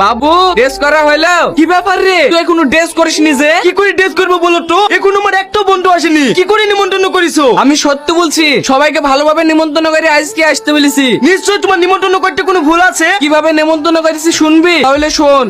বাবু dress করা হইলো? কি ব্যাপার রে, তুই এখনো ড্রেস করিসনি যে? কি করে ড্রেস করবো বলো তো? এখন আমার একটা বন্ধু আসেনি, কি করে নিমন্ত্রণ করিছো? আমি সত্যি বলছি, সবাইকে ভালোভাবে নিমন্ত্রণ করে আজকে আসতে বলেছি। নিশ্চয় তোমার নিমন্ত্রণ করতে কোনো ভুল আছে। কিভাবে নিমন্ত্রণ করেছি শুনবি? তাহলে শোন।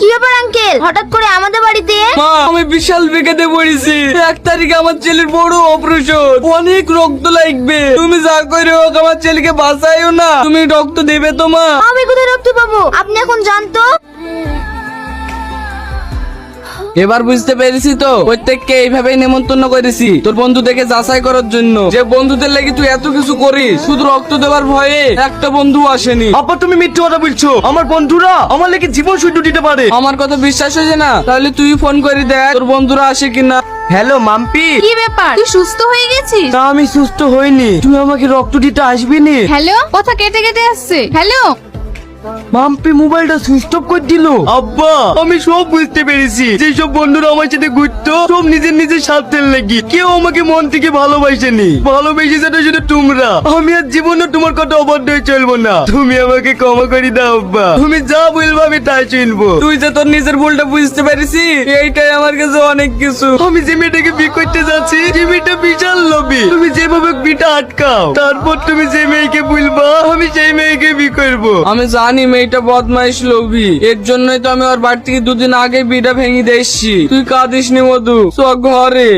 কি ব্যাপার আঙ্কেল, হঠাৎ করে আমাদের বাড়িতে? মা, আমি বিশাল বিপদে পড়েছি। 1 তারিখে আমার ছেলের বড় অপারেশন, অনেক রক্ত লাগবে। তুমি যা করে হোক আমার ছেলেকে বাঁচাইও না। তুমি রক্ত দেবে তো মা? আমি কোথায় রক্ত পাবো? আপনি এখন জানতো। এবার বুঝতে পেরেছি তো, প্রত্যেককে এইভাবেই নেমন্তন্ন করেছি তোর বন্ধুদেরকে যাচাই করার জন্য। যে বন্ধুদের লাগি তুই এত কিছু করিস, শুধু রক্ত দেওয়ার ভয়ে একটা বন্ধু আসেনি। আব্বা তুমি মিথ্যে কথা বলছো। আমার বন্ধুরা আমার লেগে জীবন শুদ্ধ দিতে পারে। আমার কথা বিশ্বাস হয়েছে না? তাহলে তুই ফোন করে দেখ তোর বন্ধুরা আসে কিনা। হ্যালো মাম্পি। কি ব্যাপার, তুই সুস্থ হয়ে গেছিস? না আমি সুস্থ হইনি, তুমি আমাকে রক্ত দিতে আসবে নি? হ্যালো, কথা কেটে কেটে আসছে। হ্যালো, মাম্পি মোবাইলটা সুইচ অফ করে দিল। আব্বা আমি সব বুঝতে পেরেছি, যেসব বন্ধুরা আমার সাথে ঘুরতো সব নিজের নিজের স্বার্থের লাগি, কেউ আমাকে মন থেকে ভালোবাসেনি। ভালোবেসেছে তো শুধু তোমরা। আমি আর জীবনে তোমার কথা অবাধ্য হয়ে চলবো না। তুমি আমাকে ক্ষমা করে দাও আব্বা, তুমি যা বলবো আমি তাই শুনবো। তুই যে তোর নিজের ভুলটা বুঝতে পেরেছি, এইটাই আমার কাছে অনেক কিছু। আমি যে মেয়েটাকে বিয়ে করতে যাচ্ছি যে মেয়েটা বিশাল লোভী। তুমি যেভাবে বিটা আটকাও, তারপর তুমি যে মেয়েকে বলবা আমি সেই মেয়েকে বিয়ে করবো। আমি জানি মেয়েটা বদমাইশ লোভী, এর জন্যই তো আমি ওর বাড়ি থেকে 2 দিন আগে বিটা ভেঙে দিয়ে এসছি। তুই কাঁদিস নি মধু, চ ঘরে।